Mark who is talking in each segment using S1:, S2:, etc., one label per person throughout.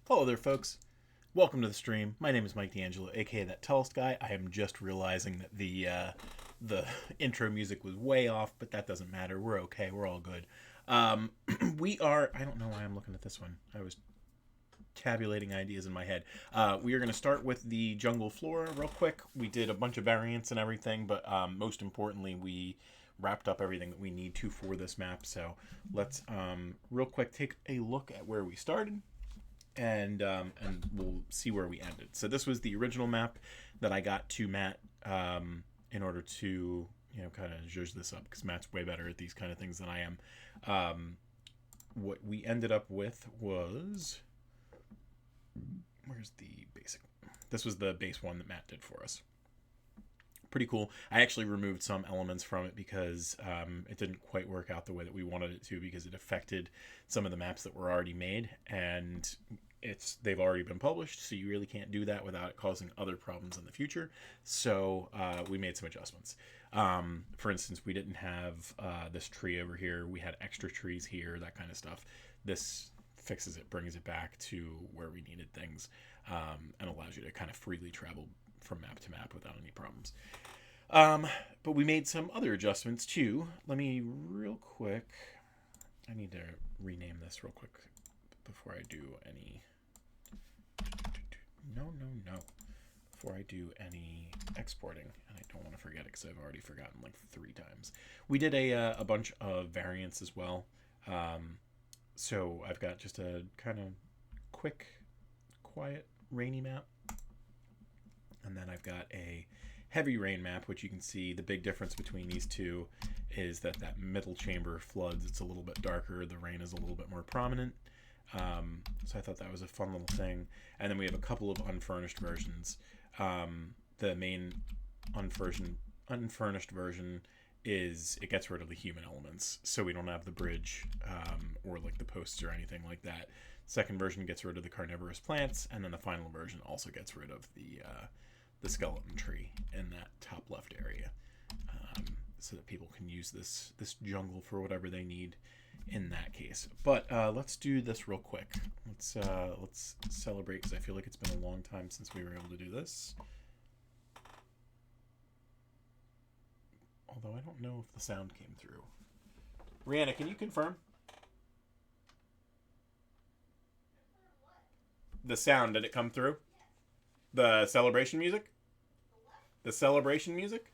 S1: Hello there, folks. Welcome to the stream. My name is Mike D'Angelo, aka that Tellest guy. I am just realizing that the intro music was way off, but that doesn't matter. We're okay. We're all good. We are. I don't know why I'm looking at this one. I was tabulating ideas in my head. We are going to start with the Jungle Flora real quick. We did a bunch of variants and everything, but most importantly, we wrapped up everything that we need to for this map. So let's real quick take a look at where we started. And we'll see where we ended. So this was the original map that I got to Matt in order to, kind of zhuzh this up, because Matt's way better at these kind of things than I am. What we ended up with was... Where's the basic? This was the base one that Matt did for us. Pretty cool. I actually removed some elements from it because it didn't quite work out the way that we wanted it to, because it affected some of the maps that were already made, and they've already been published, so you really can't do that without it causing other problems in the future. So we made some adjustments. For instance, we didn't have this tree over here. We had extra trees here, that kind of stuff. This fixes it, brings it back to where we needed things, and allows you to kind of freely travel from map to map without any problems. But we made some other adjustments too. Let me real quick. I need to rename this real quick before I do any. No. Before I do any exporting, and I don't want to forget it because I've already forgotten like 3 times. We did a bunch of variants as well. So I've got just a kind of quick, quiet, rainy map. And then I've got a heavy rain map, which you can see the big difference between these two is that middle chamber floods. It's a little bit darker. The rain is a little bit more prominent. So I thought that was a fun little thing. And then we have a couple of unfurnished versions. The main unfurnished version is it gets rid of the human elements. So we don't have the bridge or like the posts or anything like that. Second version gets rid of the carnivorous plants, and then the final version also gets rid of the skeleton tree in that top left area, so that people can use this jungle for whatever they need in that case. But let's do this real quick. Let's celebrate, because I feel like it's been a long time since we were able to do this. Although I don't know if the sound came through. Rihanna, can you confirm? The sound, did it come through? The celebration music? The celebration music?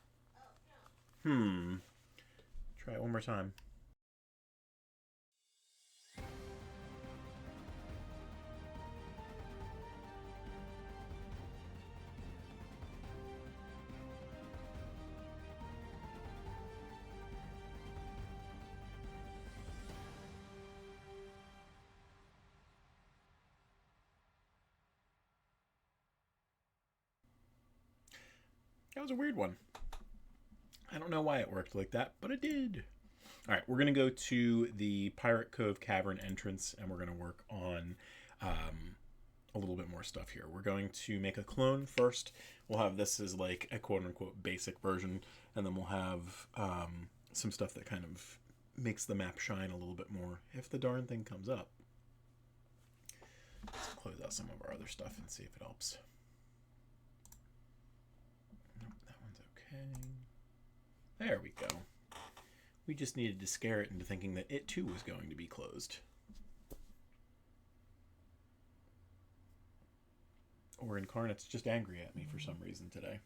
S1: Try it one more time. That was a weird one. I don't know why it worked like that, but it did. All right, we're going to go to the Pirate Cove Cavern Entrance, and we're going to work on a little bit more stuff here. We're going to make a clone first. We'll have this as like a quote-unquote basic version, and then we'll have some stuff that kind of makes the map shine a little bit more if the darn thing comes up. Let's close out some of our other stuff and see if it helps. There we go. We just needed to scare it into thinking that it too was going to be closed. Or Incarnate's just angry at me for some reason today.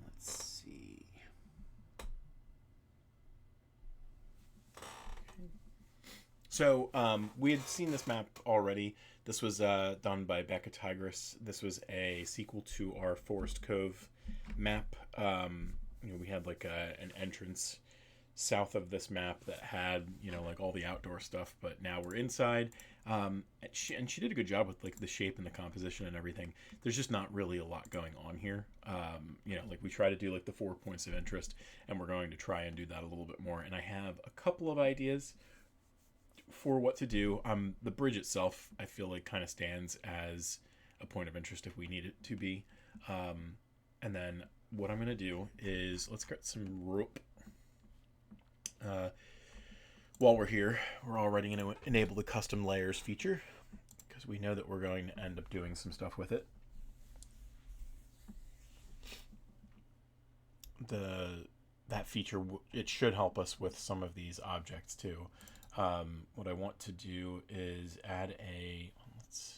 S1: Let's see. So we had seen this map already. This was done by Becca Tigris. This was a sequel to our Forest Cove map. We had like an entrance south of this map that had, like all the outdoor stuff, but now we're inside. And she did a good job with like the shape and the composition and everything. There's just not really a lot going on here. Like we try to do like the 4 points of interest, and we're going to try and do that a little bit more. And I have a couple of ideas for what to do. The bridge itself, I feel like, kind of stands as a point of interest if we need it to be. And then what I'm going to do is let's get some rope. while we're here, we're already going to enable the custom layers feature because we know that we're going to end up doing some stuff with it. That feature, it should help us with some of these objects too. What I want to do is add let's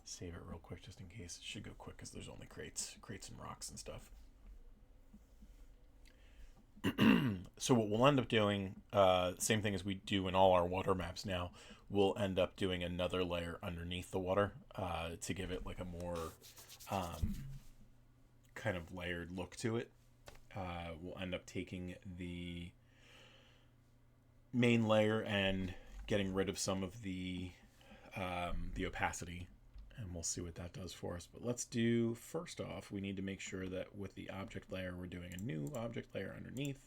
S1: save it real quick just in case. It should go quick because there's only crates and rocks and stuff. So what we'll end up doing, same thing as we do in all our water maps now, we'll end up doing another layer underneath the water to give it like a more kind of layered look to it. We'll end up taking the main layer and getting rid of some of the opacity, and we'll see what that does for us. But let's do, first off, we need to make sure that with the object layer, we're doing a new object layer underneath,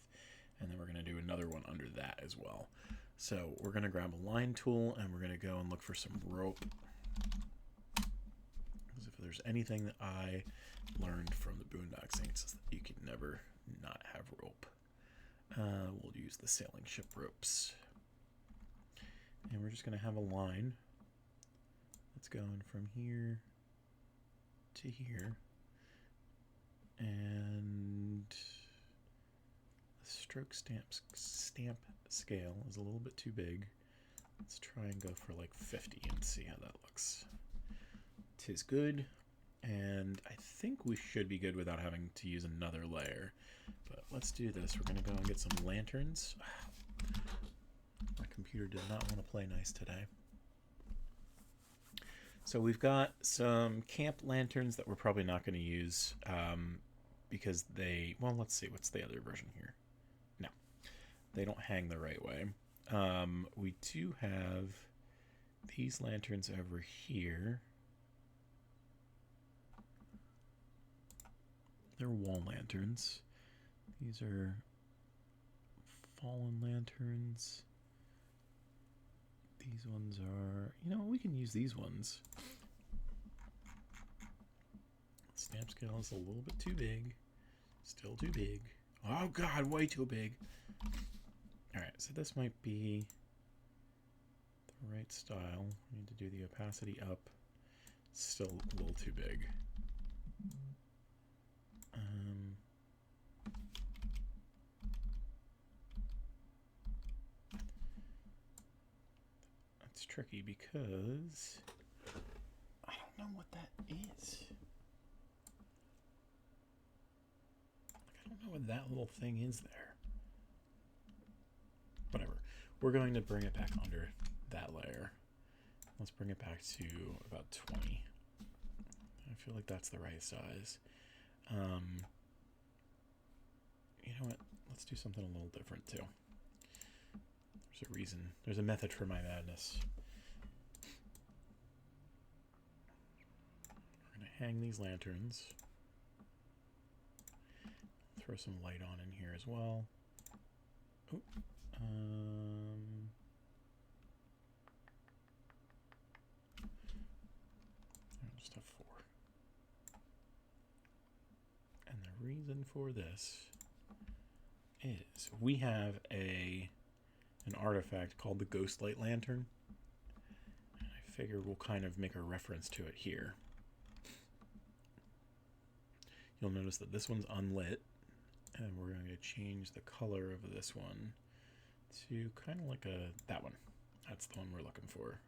S1: and then we're going to do another one under that as well. So we're going to grab a line tool, and we're going to go and look for some rope. Because if there's anything that I learned from the Boondock Saints, is that you can never not have rope. We'll use the sailing ship ropes. And we're just going to have a line that's going from here to here. And the stroke stamp scale is a little bit too big. Let's try and go for like 50 and see how that looks. 'Tis good. And I think we should be good without having to use another layer. But let's do this. We're going to go and get some lanterns. My computer did not want to play nice today. So we've got some camp lanterns that we're probably not going to use because they... Well, let's see. What's the other version here? No. They don't hang the right way. We do have these lanterns over here. They're wall lanterns. These are fallen lanterns. These ones are... You know, we can use these ones. Stamp scale is a little bit too big. Still too big. Oh god, way too big. Alright, so this might be the right style. We need to do the opacity up. Still a little too big. That's tricky because I don't know what that is. I don't know what that little thing is there. Whatever. We're going to bring it back under that layer. Let's bring it back to about 20. I feel like that's the right size. You know what? Let's do something a little different too. There's a reason. There's a method for my madness. We're going to hang these lanterns. Throw some light on in here as well. Oh, I'll just have 4. And the reason for this is we have an artifact called the Ghost Light Lantern. And I figure we'll kind of make a reference to it here. You'll notice that this one's unlit, and we're going to change the color of this one to kind of like that one. That's the one we're looking for.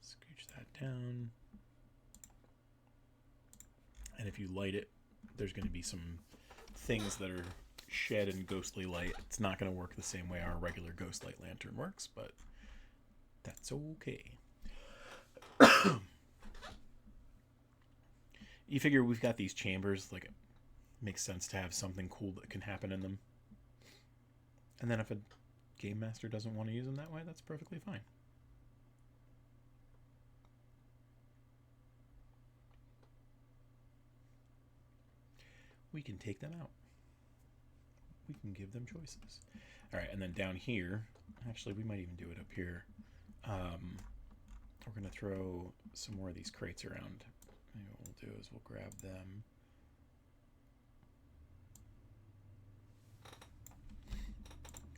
S1: Scooch that down. And if you light it, there's going to be some things that are shed in ghostly light. It's not going to work the same way our regular ghost light lantern works, but that's okay. You figure we've got these chambers, like it makes sense to have something cool that can happen in them. And then if a game master doesn't want to use them that way, that's perfectly fine. We can take them out. We can give them choices. All right, and then down here, actually, we might even do it up here. We're going to throw some more of these crates around. Maybe what we'll do is we'll grab them.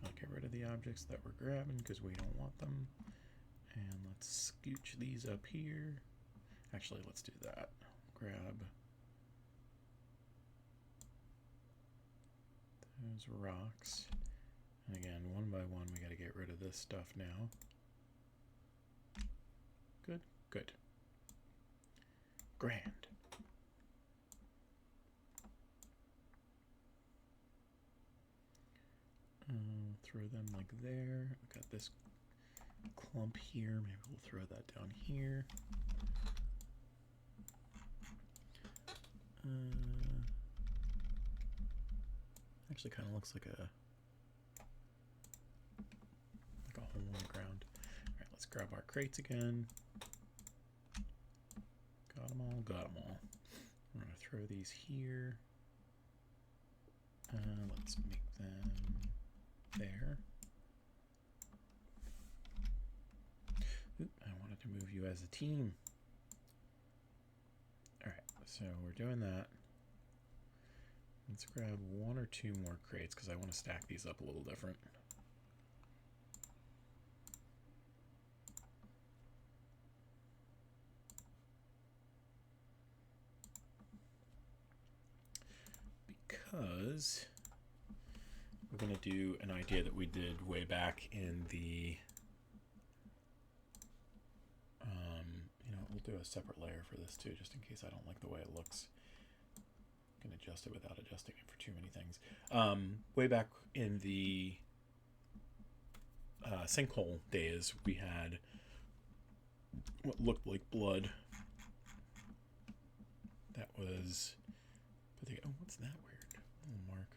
S1: Like Get rid of the objects that we're grabbing because we don't want them. And let's scooch these up here. Actually, let's do that. Grab those rocks. And again, one by one, we got to get rid of this stuff now. Good, good. Grand. Throw them like there. We've got this clump here. Maybe we'll throw that down here. Actually kind of looks like a hole in the ground. All right, let's grab our crates again. Got them all, got them all. We're gonna throw these here. Let's make them there. Oop, I wanted to move you as a team. All right, so we're doing that. Let's grab one or two more crates because I want to stack these up a little different. Because we're going to do an idea that we did way back in the, we'll do a separate layer for this too, just in case I don't like the way it looks. I can adjust it without adjusting it for too many things. Way back in the sinkhole days, we had what looked like blood. That was, oh, what's that weird little mark?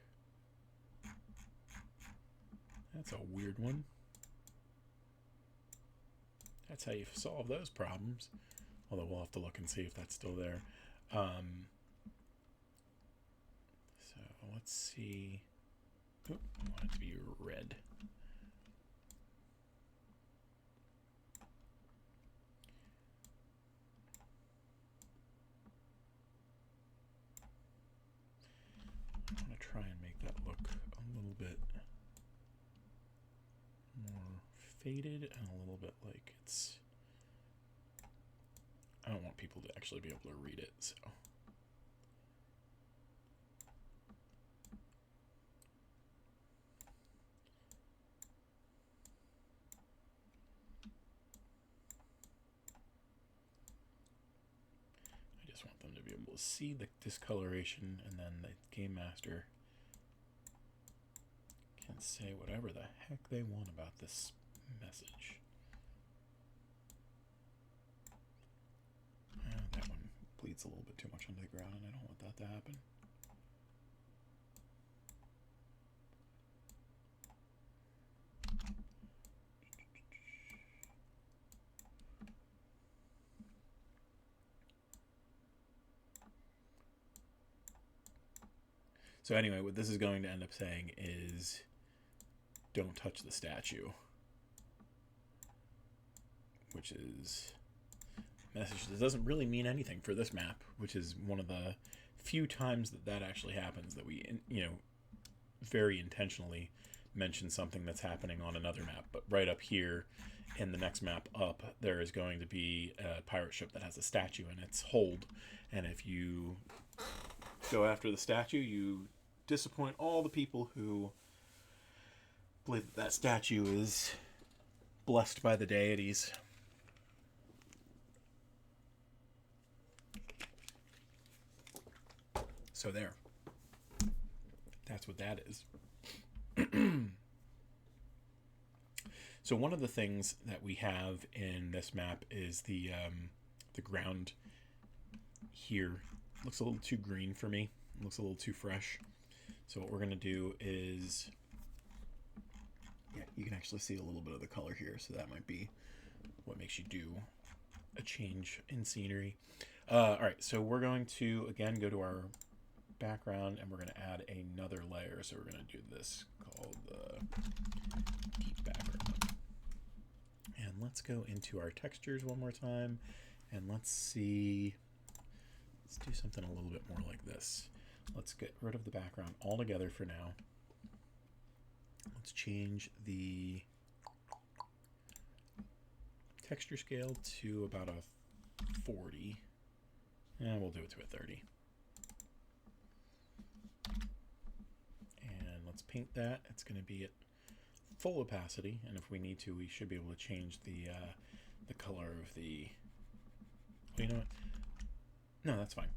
S1: That's a weird one. That's how you solve those problems. Although we'll have to look and see if that's still there. So let's see. Oh, I want it to be red. I want to try and make that look a little bit more faded and a little bit like it's... I don't want people to actually be able to read it, so... I just want them to be able to see the discoloration, and then the Game Master can say whatever the heck they want about this message. That one bleeds a little bit too much onto the ground, and I don't want that to happen. So anyway, what this is going to end up saying is, don't touch the statue. Which is a message that doesn't really mean anything for this map, which is one of the few times that that actually happens, that we, very intentionally mention something that's happening on another map. But right up here in the next map up, there is going to be a pirate ship that has a statue in its hold. And if you go after the statue, you disappoint all the people who believe that that statue is blessed by the deities. So there. That's what that is. So one of the things that we have in this map is the ground here. Looks a little too green for me. Looks a little too fresh. So what we're going to do is, yeah, you can actually see a little bit of the color here. So that might be what makes you do a change in scenery. All right, so we're going to, again, go to our background, and we're going to add another layer. So we're going to do this called deep background. And let's go into our textures one more time, and let's see. Let's do something a little bit more like this. Let's get rid of the background altogether for now. Let's change the texture scale to about a 40. And we'll do it to a 30. And let's paint that. It's going to be at full opacity, and if we need to, we should be able to change the color of the... Well, you know what? No, that's fine.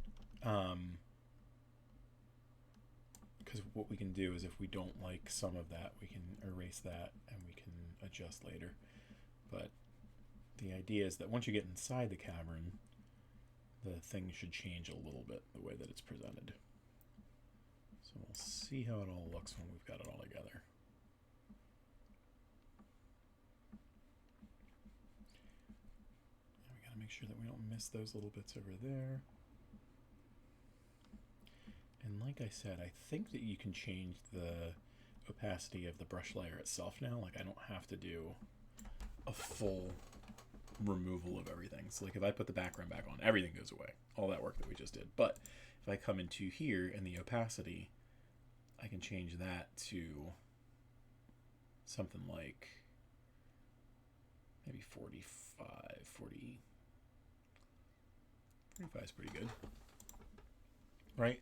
S1: Because what we can do is if we don't like some of that, we can erase that and we can adjust later. But the idea is that once you get inside the cavern, the thing should change a little bit the way that it's presented. So we'll see how it all looks when we've got it all together. And we got to make sure that we don't miss those little bits over there. And like I said, I think that you can change the opacity of the brush layer itself now. Like I don't have to do a full removal of everything. So like if I put the background back on, everything goes away. All that work that we just did. But if I come into here in the opacity, I can change that to something like maybe 45. 45 is pretty good. Right?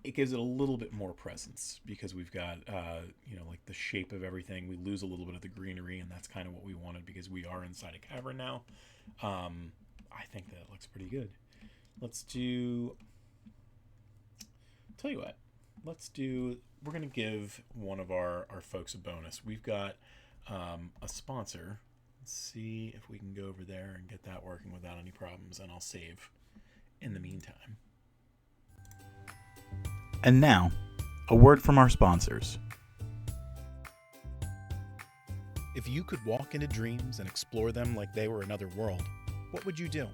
S1: It gives it a little bit more presence because we've got, like the shape of everything. We lose a little bit of the greenery, and that's kind of what we wanted because we are inside a cavern now. I think that looks pretty good. Let's do... Tell you what. We're going to give one of our folks a bonus. We've got a sponsor. Let's see if we can go over there and get that working without any problems, and I'll save in the meantime. And now, a word from our sponsors. If you could walk into dreams and explore them like they were another world, what would you do?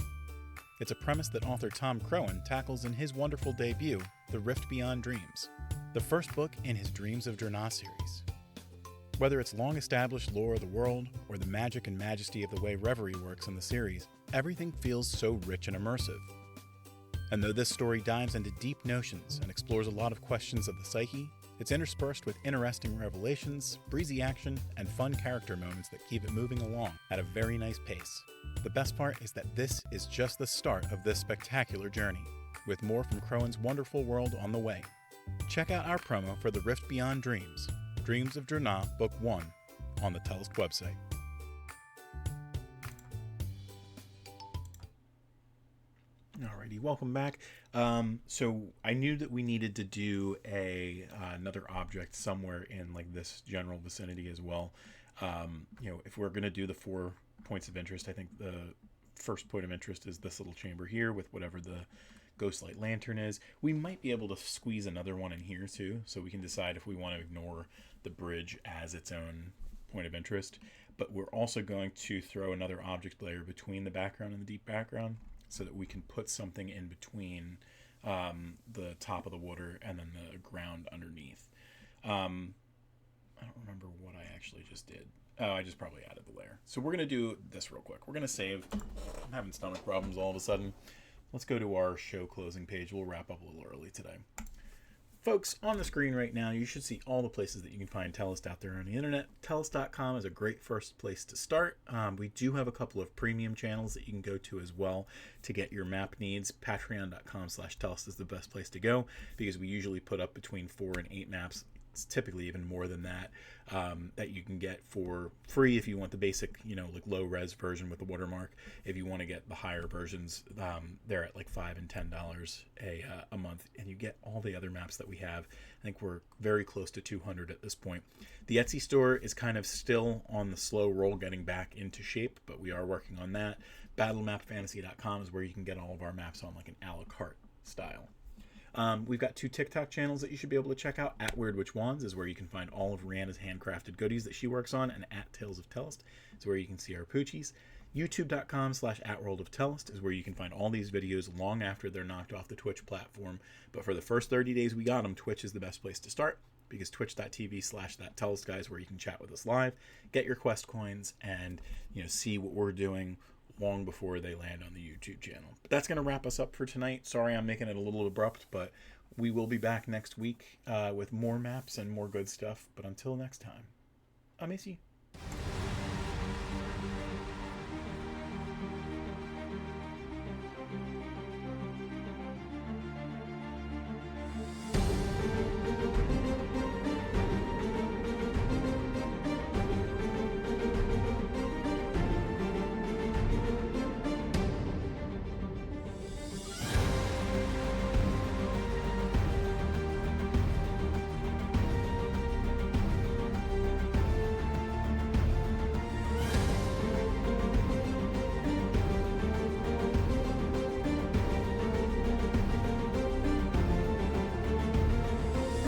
S1: It's a premise that author Tom Crowan tackles in his wonderful debut, The Rift Beyond Dreams, the first book in his Dreams of Draenor series. Whether it's long-established lore of the world or the magic and majesty of the way Reverie works in the series, everything feels so rich and immersive. And though this story dives into deep notions and explores a lot of questions of the psyche, it's interspersed with interesting revelations, breezy action, and fun character moments that keep it moving along at a very nice pace. The best part is that this is just the start of this spectacular journey, with more from Crowan's wonderful world on the way. Check out our promo for The Rift Beyond Dreams, Dreams of Draenor Book 1, on the Tellest website. Alrighty, welcome back. So I knew that we needed to do another object somewhere in like this general vicinity as well. If we're going to do the 4 points of interest, I think the first point of interest is this little chamber here with whatever the Ghostlight Lantern is. We might be able to squeeze another one in here too, so we can decide if we want to ignore the bridge as its own point of interest. But we're also going to throw another object layer between the background and the deep background, so that we can put something in between the top of the water and then the ground underneath. I don't remember what I actually just did. Oh, I just probably added the layer. So we're going to do this real quick. We're going to save. I'm having stomach problems all of a sudden. Let's go to our show closing page. We'll wrap up a little early today. Folks, on the screen right now, you should see all the places that you can find Tellest out there on the internet. Tellest.com is a great first place to start. We do have a couple of premium channels that you can go to as well to get your map needs. Patreon.com/Tellest is the best place to go because we usually put up between 4 and 8 maps. It's typically even more than that, that you can get for free if you want the basic, like low res version with the watermark. If you want to get the higher versions, they're at like $5 and $10 a month, and you get all the other maps that we have. I think we're very close to 200 at this point. The Etsy store is kind of still on the slow roll getting back into shape, but we are working on that. Battlemapfantasy.com is where you can get all of our maps on like an a la carte style. We've got 2 TikTok channels that you should be able to check out. At Weird Witch Wands is where you can find all of Rihanna's handcrafted goodies that she works on, and at Tales of Tellest is where you can see our poochies. YouTube.com/@WorldOfTellest is where you can find all these videos long after they're knocked off the Twitch platform. But for the first 30 days we got them, Twitch is the best place to start, because twitch.tv/thattellestguy is where you can chat with us live, get your quest coins, and see what we're doing long before they land on the YouTube channel. But that's going to wrap us up for tonight. Sorry I'm making it a little abrupt, but we will be back next week with more maps and more good stuff. But until next time. I miss you.